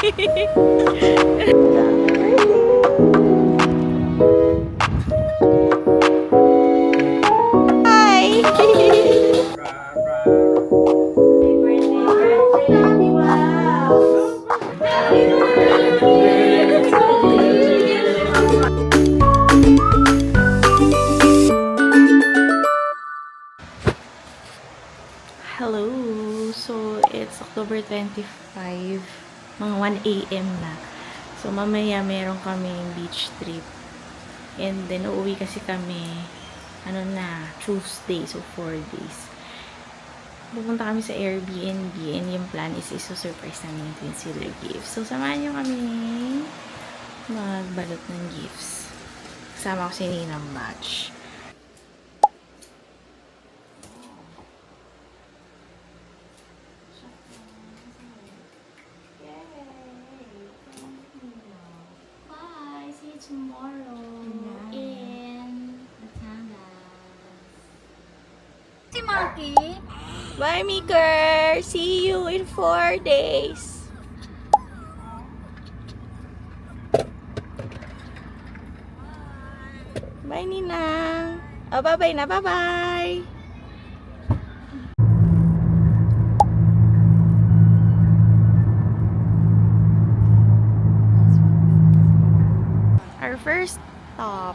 Hello! So, it's October 25, mga 1 AM na. So, mamaya meron kaming beach trip. And then, uuwi kasi kami, Tuesday. So, 4 days. Pupunta kami sa Airbnb and yung plan is iso-surprise namin yung twins with their gifts. So, samahan nyo kami magbalot ng gifts. Kasama ko si Ninang Batch. Tomorrow in Batangas. Si Maki. Bye, Meeker! See you in 4 days. Bye, Ninang. Oh, bye-bye na. Bye-bye. Our first stop,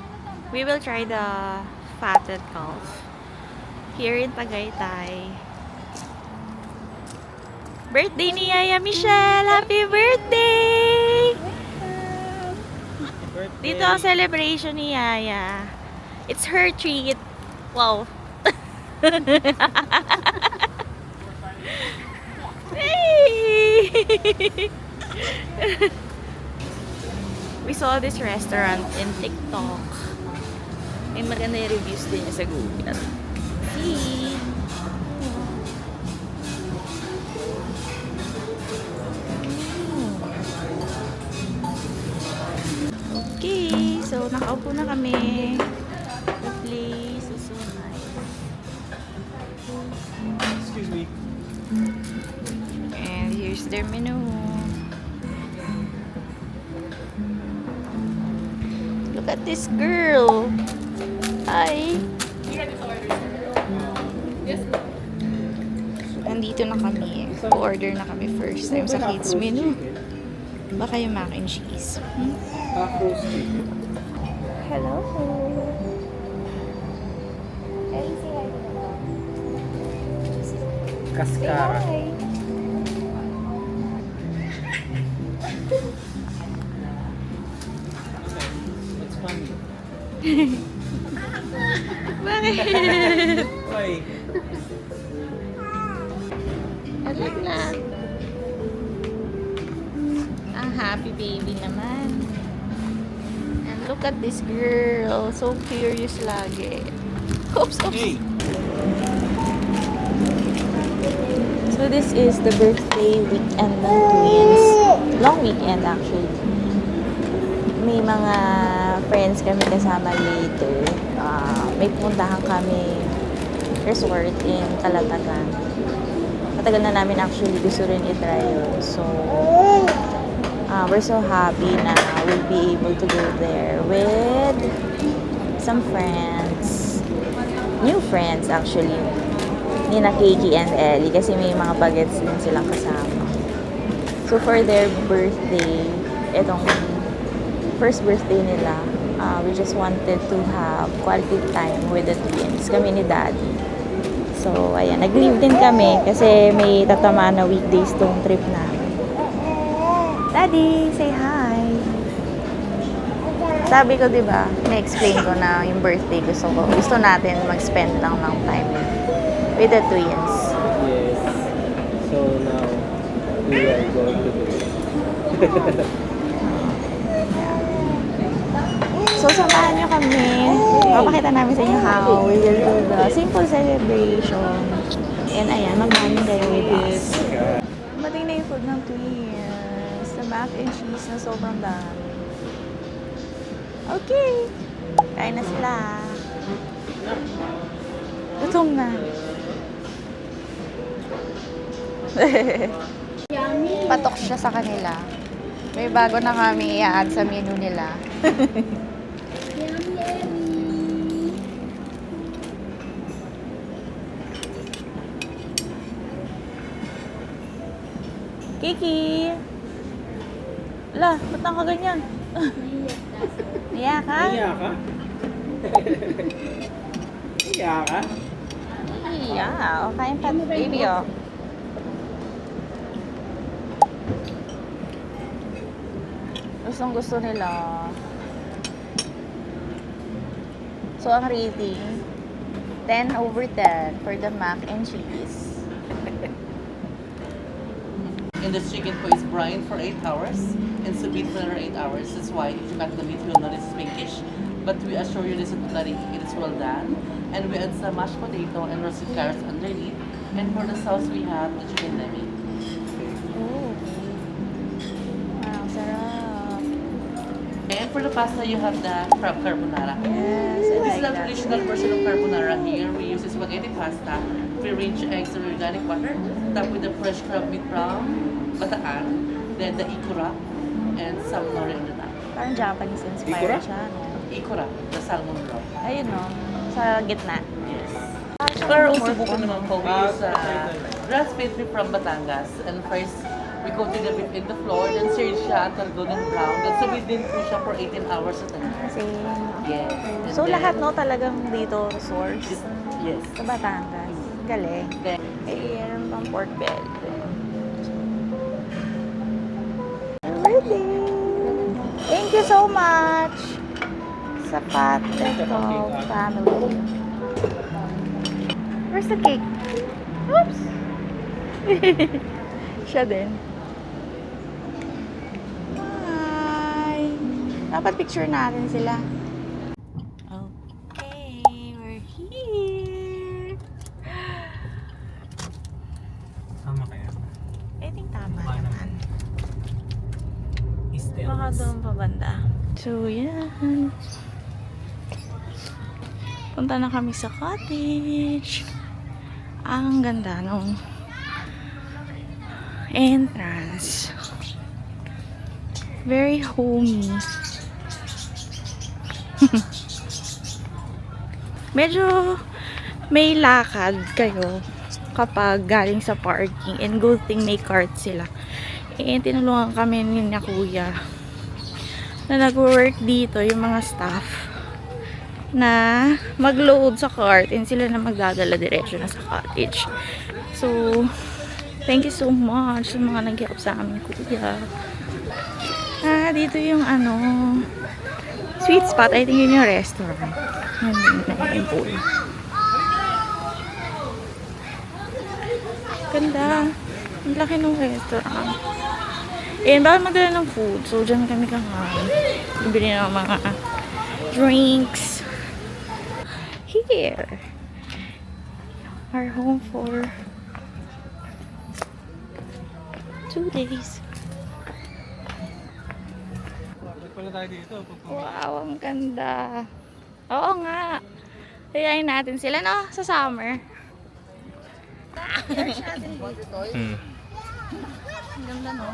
we will try the fatted calf here in Tagaytay. Birthday ni Yaya Michelle! Happy birthday! Dito ang celebration ni Yaya. It's her treat. Wow! Hey! We saw this restaurant in TikTok. May maganda yung reviews din sa Google. See? Okay, so nakaupo na kami. The place is so nice. Excuse me. And here's their menu. Look at this girl. Hi. Nandito na kami. Order na kami first time sa kids menu. Baka yung mac and cheese. Hello. Cascara. What's funny? Bakit? Why? Alam na. Ang happy baby naman. And look at this girl. So curious lagi. Oops, oops. Hey! So this is the birthday weekend ng twins. Long weekend actually. May mga friends kami kasama later. May puntahan kami resort in Calatagan. Matagal na namin actually gusto rin i-try yun. So, we're so happy na we'll be able to go there with some friends. New friends actually. Nina Keiki and Ellie kasi may mga bagets din silang kasama. So, for their birthday, itong first birthday nila, we just wanted to have quality time with the twins. Kami ni Daddy. So, ayan. Nag-leave din kami kasi may tatamaan na weekdays tong trip namin. Daddy, say hi! Sabi ko, diba, na-explain ko na yung birthday gusto natin mag-spend lang ng time with the twins. Yes. So now, we are going to do it. So, samahan nyo kami. Papakita namin sa inyo how we will do the simple celebration. And ayan, mag-morning kayo with us. Dumating na yung food ng twins. The mac and cheese na sobrang dami. Okay. Kain na sila. Gutom na. Patok siya sa kanila. May bago na kami i-add sa menu nila. Kiki! Ala, ba't nang kaganyan? Iya ka? Iya ka? Iya ka? Iya, oh, kain pa, baby, oh. Gustong gusto nila. So, ang rating, 10/10 for the mac and cheese. And the chicken po is brine for 8 hours and sous vide for another 8 hours. That's why if you cut the meat, you will notice pinkish. But we assure you this is totally it is well done. And we add some mashed potato and roasted carrots underneath. And for the sauce, we have the chicken demi. Oh. Wow, sarap. And for the pasta, you have the crab carbonara. Yes, I This is like the that. traditional version of carbonara here. We use spaghetti pasta, pre-arranged eggs and organic butter, topped with the fresh crab meat from Bataan, then the ikura, and some nori on the top. Parang Japanese Ikura? inspired siya, no? Ikura, the salmon roe. Ayun, no? Sa gitna. Yes. Parang siyang Pero more usubukan fun. naman po we use grass-fed beef from Batangas. And first, we coated the beef in the floor, then seared siya until golden brown. Then subid din po siya for 18 hours at a time. Same. Yes. And So, then- lahat, no, talagang dito source. Yes. Sa Batangas. Galing. Then, Ayan pang pork belly. Everything. Thank you so much sa Pateco family. Where's the cake? Oops! Siya din. Hi! Dapat picture natin sila. Okay, we're here. Tama kaya? I think tama Okay naman. Estelle. Baka doon pa banda. So, yan. Punta na kami sa cottage. Ang ganda nung entrance. Very homey. Medyo may lakad kayo kapag galing sa parking, and good thing may cart sila. Tinulungan kami ni na kuya na nag-work dito, yung mga staff na mag-load sa cart and sila na magdadala diretso na sa cottage. So, thank you so much sa mga nag-help sa amin, kuya. Dito yung sweet spot. I think yun yung restaurant. Yung pool. Ganda. Ang laki ng restaurant. Bawal magdala ng food. So, dyan kami kakain. Bibili ng mga drinks. Here. Our home for 2 days. Balik pala tayo dito. Wow, ang ganda. Oo nga. Kayain natin sila, no? Sa summer. Ang ganda, no?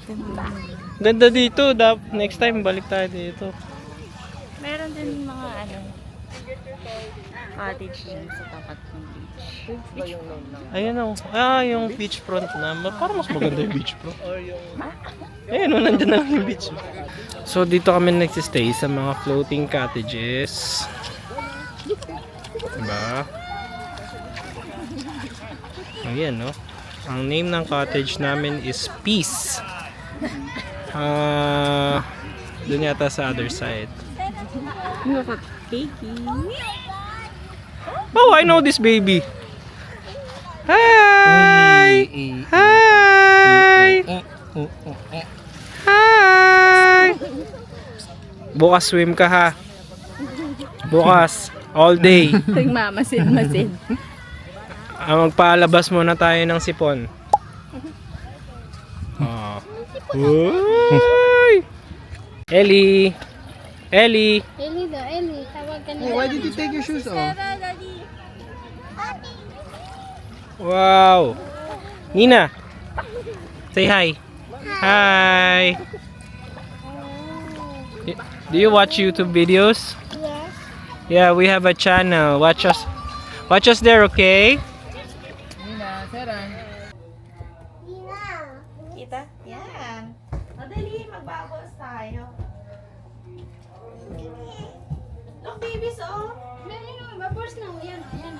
Ganda. Ganda dito. Next time, balik tayo dito. Meron din mga cottage dyan sa tapat ng beach. Ayun o. Yung beachfront na. Parang mas maganda yung beachfront. Ayun o, nandyan na lang yung beach. So, dito kami nagsistay sa mga floating cottages. Diba? Ayan, no? Ang name ng cottage namin is Peace. Doon yata sa other side. Oh, I know this baby. Hi! Hi! Hi! Bukas swim ka ha. Bukas. All day. Nagmamasid-masid. Magpalabas muna tayo ng sipon. Uy! Ellie! Ellie! Ellie daw, Ellie. Tawag ka na. Why did you take your shoes off? Wow! Nina! Say hi! Hi. Hi. Do you watch YouTube videos? Yes. Yeah, we have a channel. Watch us. Watch us there, okay? Kita? Yan. Madali, magbabos tayo. Look, babies, oh. Babos na. Yan. Yan.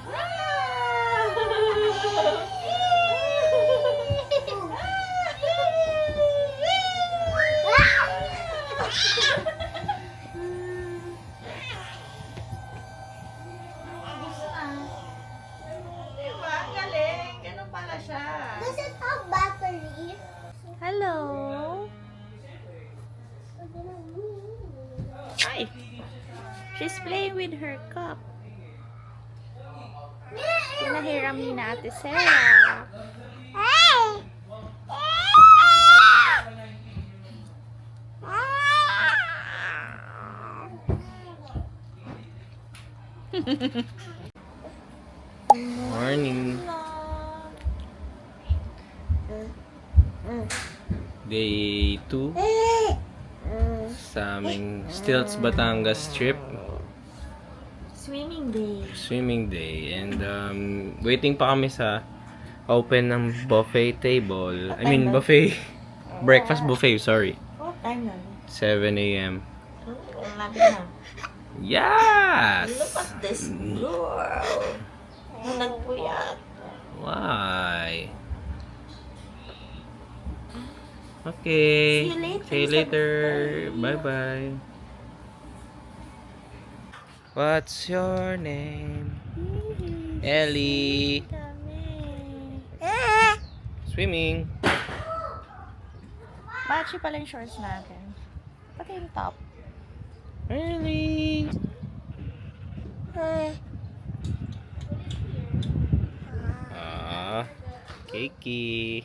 Diba? Ang galing. Ganun pala siya. Does it have battery? Hello. Hi. She's playing with her cup. Pinahiram ni na Ate Sarah. Morning. Day 2 sa aming Stilts Batangas trip. Swimming day. Swimming day. And waiting pa kami sa open ng buffet table. I mean buffet. Breakfast buffet, sorry. Oh, time na. 7 a.m. Lapit na. Yes! Look at this girl. Nagpuyat. Why? Okay. See you later. See you later. Bye-bye. What's your name? Ellie. Swimming. Matchy pala yung shorts natin. Pati yung top. Ellie. Cakey.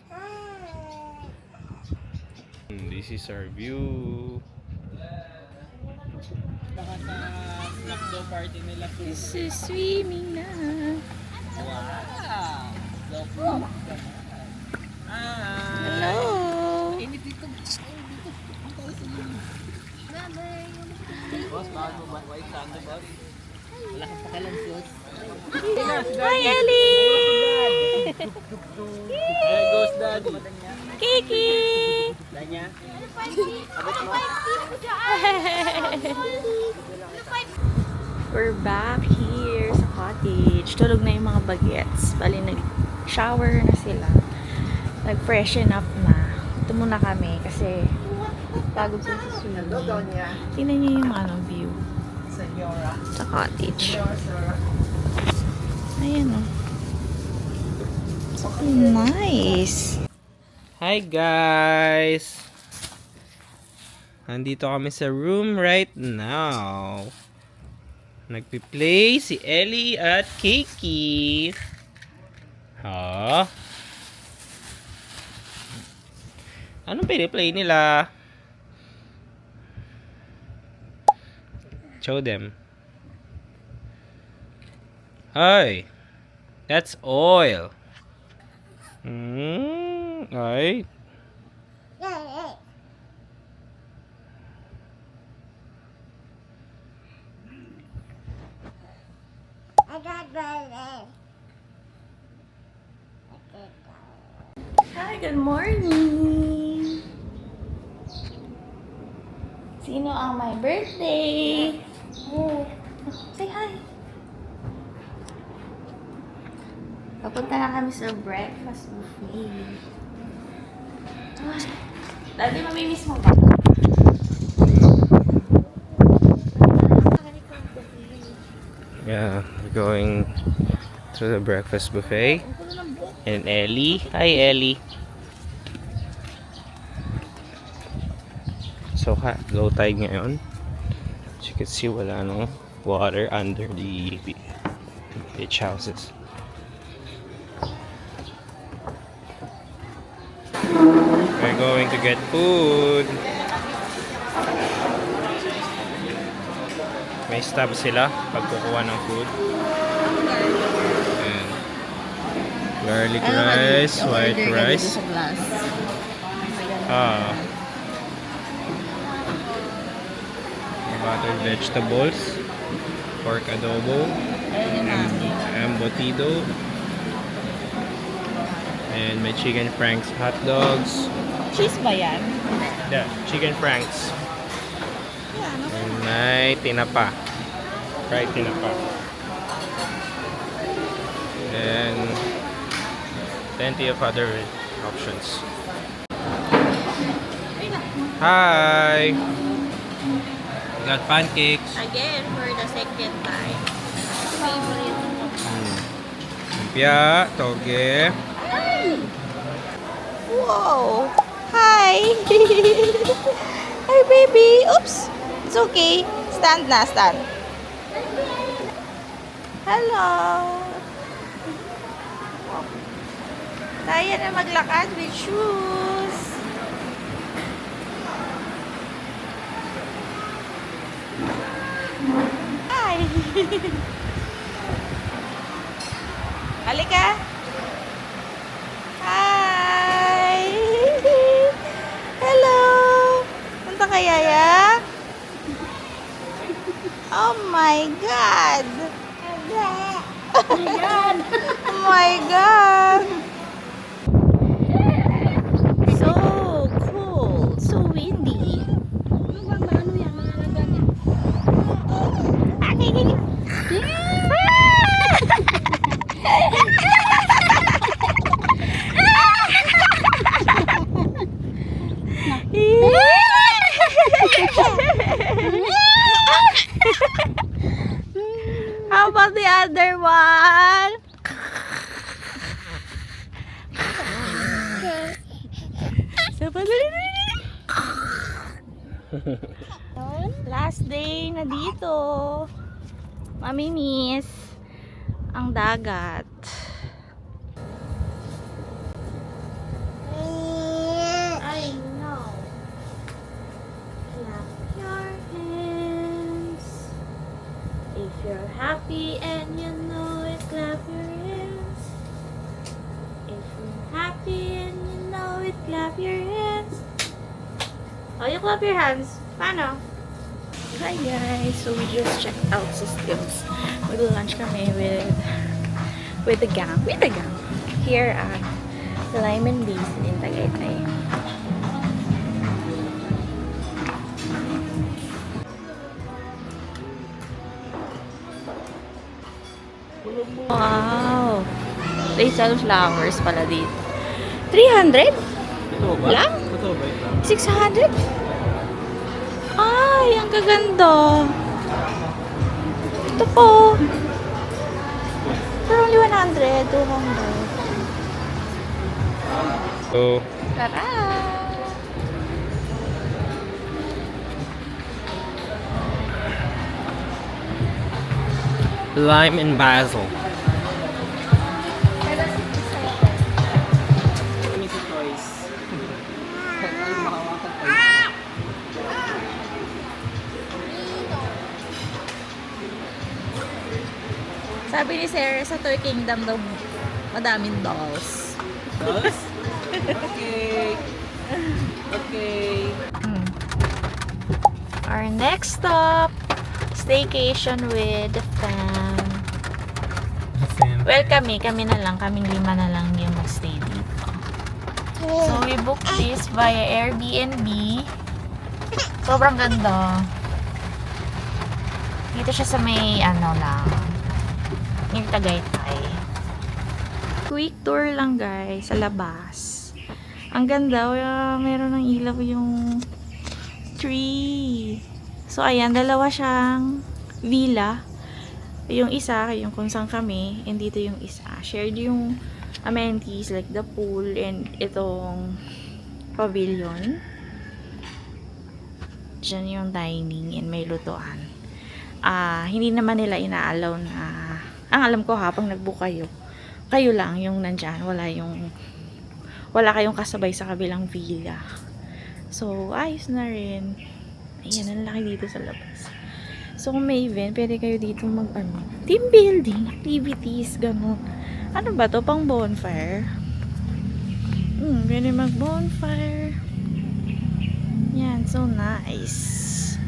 This is our view. This is swimming na. Hello. Hi, Ellie. There goes Daddy. Kiki. We're back here sa cottage. Tulog na yung mga bagets. Bali, nag-shower na sila. Nag-freshen up na. Ito muna kami kasi pagod sila sa swimming. Tingnan niyo yung view sa cottage. Ayan o. So nice. Hi guys! Nandito kami sa room right now. Nagpi-play si Ellie at Kiki. Ha? Anong piniplay nila? Show them. Hi! That's oil. Ay. Hi, good morning! Sino ang my birthday? Oh, say hi! Papunta na kami sa breakfast buffet. Daddy, mamimiss mo ba? Yeah, we're going to the breakfast buffet. And Ellie. Hi, Ellie. So, low tide ngayon. As you can see, wala no water under the beach houses. We're going to get food. May stop sila pag kukuha ng food. Ayan. Garlic rice, white rice. Buttered vegetables, pork adobo, embutido, and may chicken franks hot dogs. Cheese ba yan? Yeah, chicken franks. Yeah, no? And may tinapa. Fried tinapa. And plenty of other options. Hi! We got pancakes. Again, for the second time. Favorite. Lumpia, toge. Whoa! Hi! Hi, baby! Oops! It's okay. Stand na, stand. Hello! Kaya na maglakad with shoes. Hi! Halika! Hi! Hello! Punta ka, Yaya? Oh my God! Oh my God! So cold, so windy. How about the other one? Last day na dito. Mamimiss ang dagat. I know. Clap your hands. If you're happy and you know it, clap your hands. If you're happy and you know it, clap your hands. Oh, you clap your hands. Paano? Hi guys, so we just checked out Systems. Mag-lunch kami with the gang. Here at the Lyman Basin in Tagaytay. Wow! They sell flowers pala dito. 300? Lang? 600? Ay, ang gaganda. Ito po. Pero only 100, 200. So, Tara! lime and basil. Sabi ni Sarah, sa Toy Kingdom daw madaming dolls. Dolls? Okay. Okay. Our next stop, staycation with the fam. Well, kami na lang, kaming 5 na lang yung magstay dito. So, we booked this via Airbnb. Sobrang ganda. Dito siya sa may, yung Tagaytay. Quick tour lang guys, sa labas. Ang ganda, meron ng ilaw yung tree. So, ayan, dalawa siyang villa. Yung isa, yung kung saan kami, and dito yung isa. Shared yung amenities like the pool and itong pavilion. Diyan yung dining and may lutuan. Hindi naman nila inaalaw na, ang alam ko habang nag-book kayo lang yung nandyan. Wala kayong kasabay sa kabilang villa. So, ayos na rin. Ayan, ang laki dito sa labas. So, kung may event, pwede kayo dito team building, activities, gano'n. Ano ba to? Pang bonfire? Pwede mag bonfire. Ayan, so nice.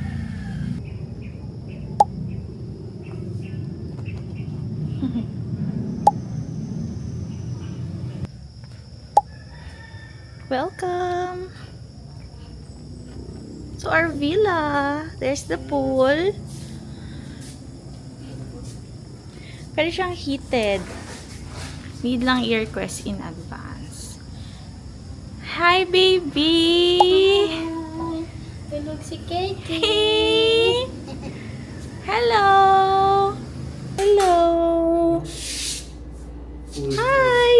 Welcome to our villa. There's the pool. Pero siyang heated. Need lang i-request in advance. Hi, baby! Tulog si Katie. Hey! Hello! Hello! Hi!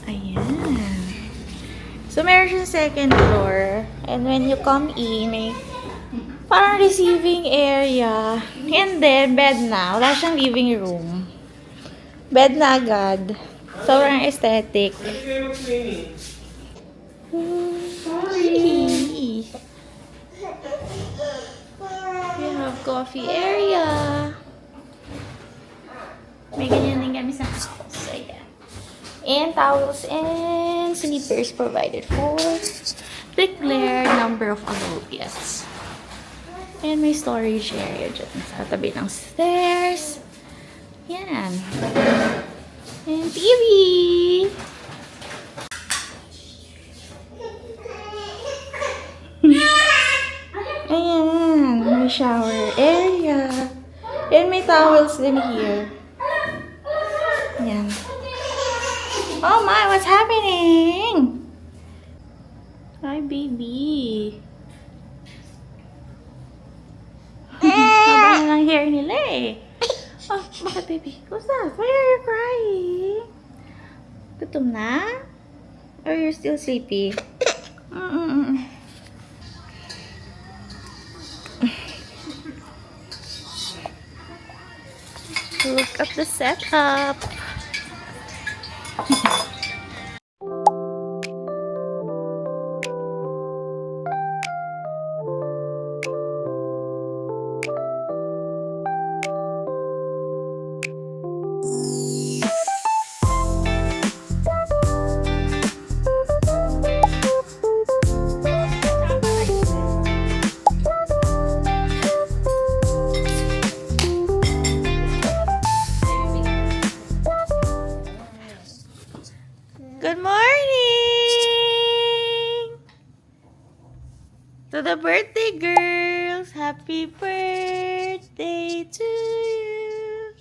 Ayan. So, meron siyang second floor. And when you come in, may parang receiving area. And then, bed na. Wala siyang living room. Bed na agad. Sobrang aesthetic. Sorry. We have coffee area. May ganyan din kami sa house. Ayan. And towels and slippers provided for declared number of adult guests. And may storage area dyan sa tabi ng stairs. Yan. And TV. Ayan. May shower area. And may towels din here. Yan. Oh my, what's happening? Hi, baby. Haba na lang hair nila eh. Oh, bakit baby? What's that? Why are you crying? Gutom na? Or you're still sleepy? Look at the setup. Good morning to the birthday girls. Happy birthday to you.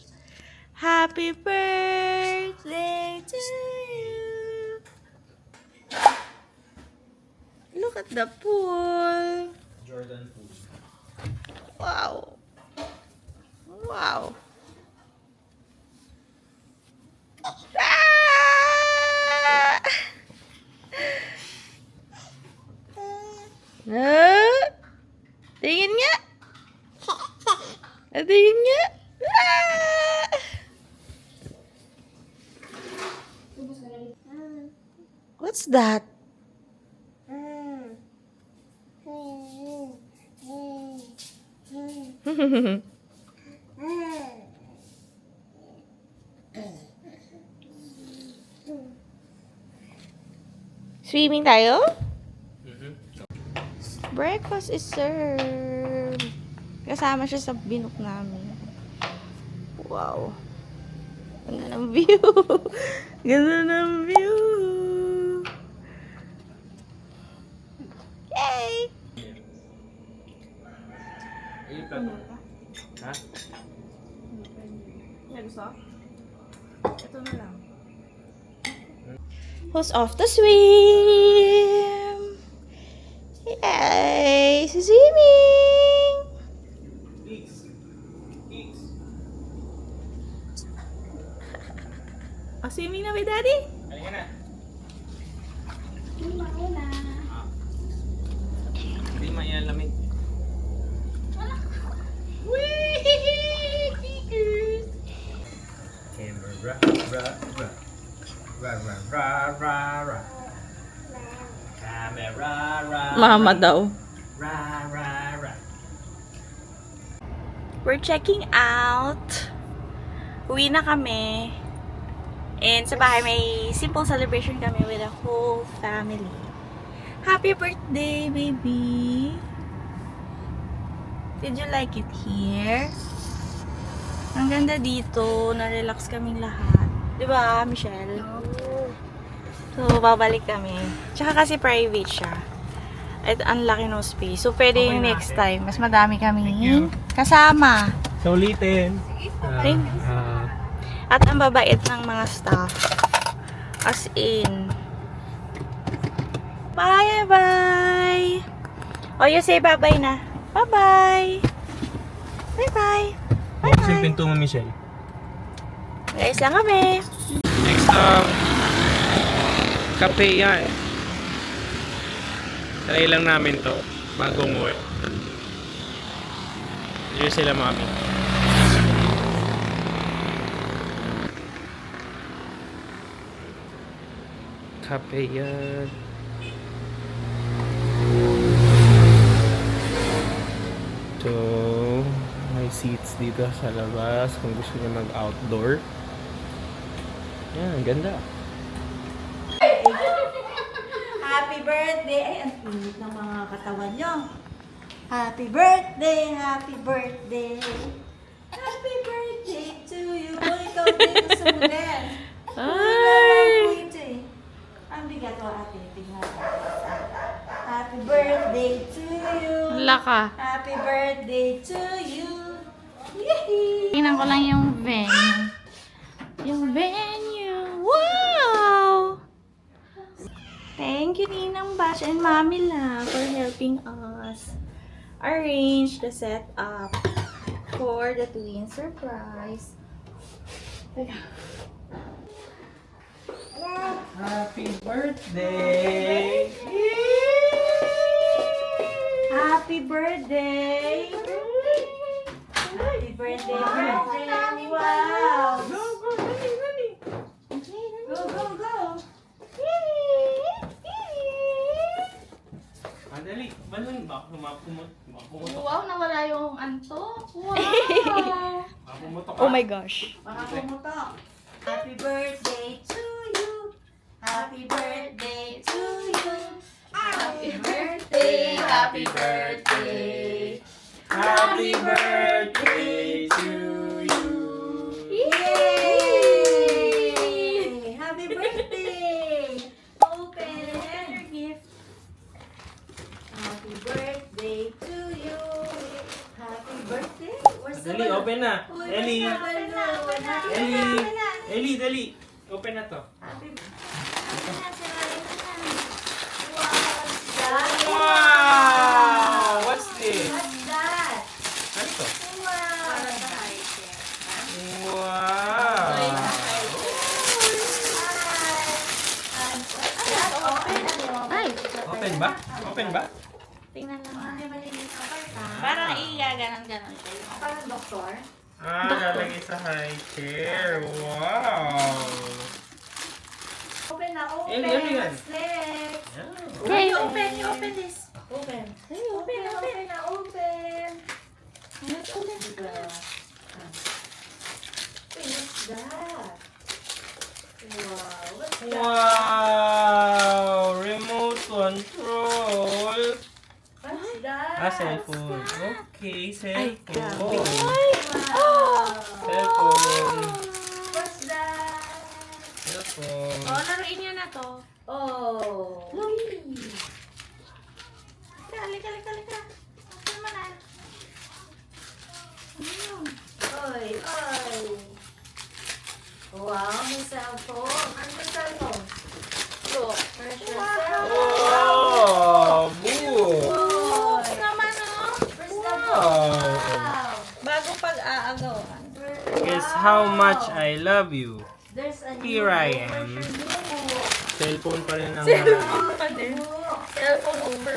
Happy birthday to you. Look at the pool. Jordan food. Wow. Wow. Tingin nga. Tingin nga. What's that? Swimming tayo? Breakfast is served. Kasama siya sa binook namin. Wow. Ganda ng view. Ganda ng view. Yay! Ha? Ito na lang. Who's off to swim? Yay! Swimming! Oh, swimming na ba, Daddy? Halika na. Hindi mayalamig. Camera, ra. Camera, Mama daw. ra. We're checking out. Uwi na kami. And sa bahay may simple celebration kami with the whole family. Happy birthday, baby! Did you like it here? Ang ganda dito. Na-relax kaming lahat. Diba, Michelle? So, babalik kami. Tsaka kasi private siya. At ang laki ng space. So, pwede yung next time. Mas madami kami kasama. So, ulitin. Okay. At ang babait ng mga staff. As in. Bye-bye! O, you say bye-bye na. Bye-bye! Bye-bye! Bukas yung pinto mo, Michelle. Guys, lang kami. Next kape yan. Try lang namin to bago umuwi. Yun sila, mami. Kape yan. So, may seats dito sa labas kung gusto niyo mag-outdoor. Yan, ang ganda. Happy birthday! Ay, ang init ng mga katawan nyo. Happy birthday! Happy birthday! Happy birthday to you! Kung ikaw din sumunod. Ay! Ang bigat ko, ate. Tingnan mo. Happy birthday to you! Laka. Happy birthday to you! Yee! Tingnan ko lang yung venue. Yung venue. Wow! Thank you, Ninang Bash and Mami La, for helping us arrange the setup for the twin surprise. Happy birthday! Happy birthday! Happy birthday, birthday! Wow! Go, go, dali, dali. Go, go, go! Dali, balon ba? Mapumutok. Wow, nawala yung antok. Wow! Mapumutok ka. Oh my gosh! Baka pumutok. Happy birthday to you! Happy birthday to you! Happy birthday! Happy birthday! Happy birthday to you! Yay! Happy birthday! Open your gift. Happy birthday to you! Happy birthday! Where's the Dali, balloon? open na. Uy, Ellie. where's the balloon? Happy Ellie. birthday! Ellie, dali. Open na to. Happy Wow! Wow! What's this? What's that? Ano to? Wow! Wow! Ay! Open ba? Open ba? Tingnan lang. Parang igaganon-ganon siya. Parang doktor. Lalagay sa high chair. Wow! Open na, open. Ellie, ano yan? What's next? Hey, You open this. Open. Open na, open. Let's open it. What's that? Wow, what's that? Wow! Remote control. What's that? Cellphone. Okay, cellphone. Wow. Cellphone. What's that? Cellphone. Oh, laruin niyo na to. Oh. Halika. Saan mo na? Oy. Wow, may cellphone. Ano yung cellphone? Look, where's your cellphone? Oh, book. Oy. Naman, oh. Where's the Wow. Bago pag-aagawan. Guess how much I love you. There's a new Here I book. am. Where's your book? Cellphone pa rin ang Cellphone over.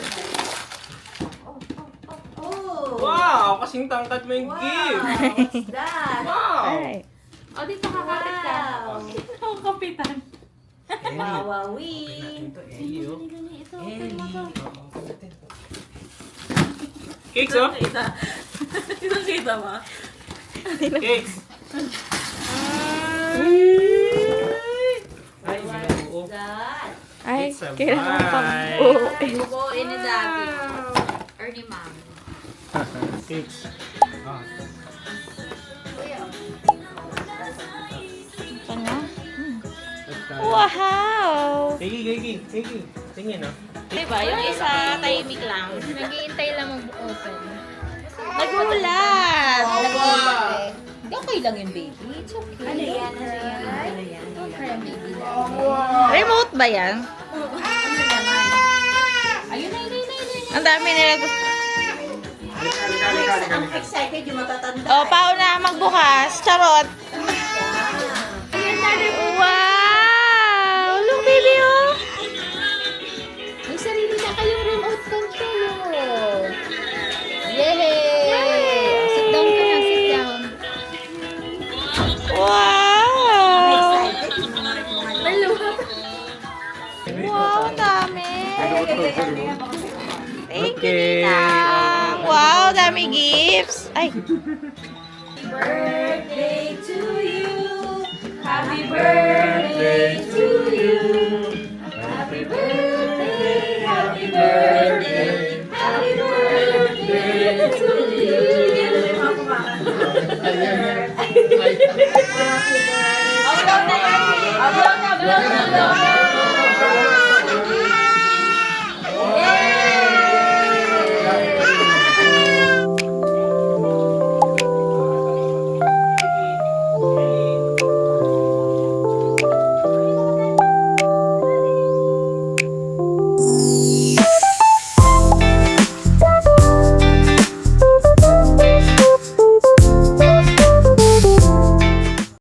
Oh. Wow! Kasing tangkad mo yung gift. What's that? Wow! O, dito kakapit ka. Wow. Ang kapitan. Wawawi. Ito, Ellie, oh. Ito, open mo to. Cakes, oh. Kita ba? Cakes. Ay, What's binubuo. that? Ay, It's a kailangan pang bite. buuin. Bukuin ni Daddy. Or ni Mom. Cakes. Ah. Ano? Wow! Kiki. Tingin, no? Diba? Yung isa, tahimik lang. Naghihintay lang mag-open. Nagulat! Okay lang yun, baby. It's okay. Ano yan? Don't cry, baby. Remote ba yan? Ayun na. Ang dami nila. Ang excited yung matatanda. O, pauna magbukas. Charot. Wow! Look, baby, oh! May sarili na kayong remote control. Yay! Sit down ka na, sit down. Wow! Dalawa. Wow, dami. Thank you, Okay. Nina. Wow, dami gifts. Ay. Birthday to you. Happy birthday to you. Happy birthday. Happy birthday. Happy birthday to you. Upload na yan. Upload na.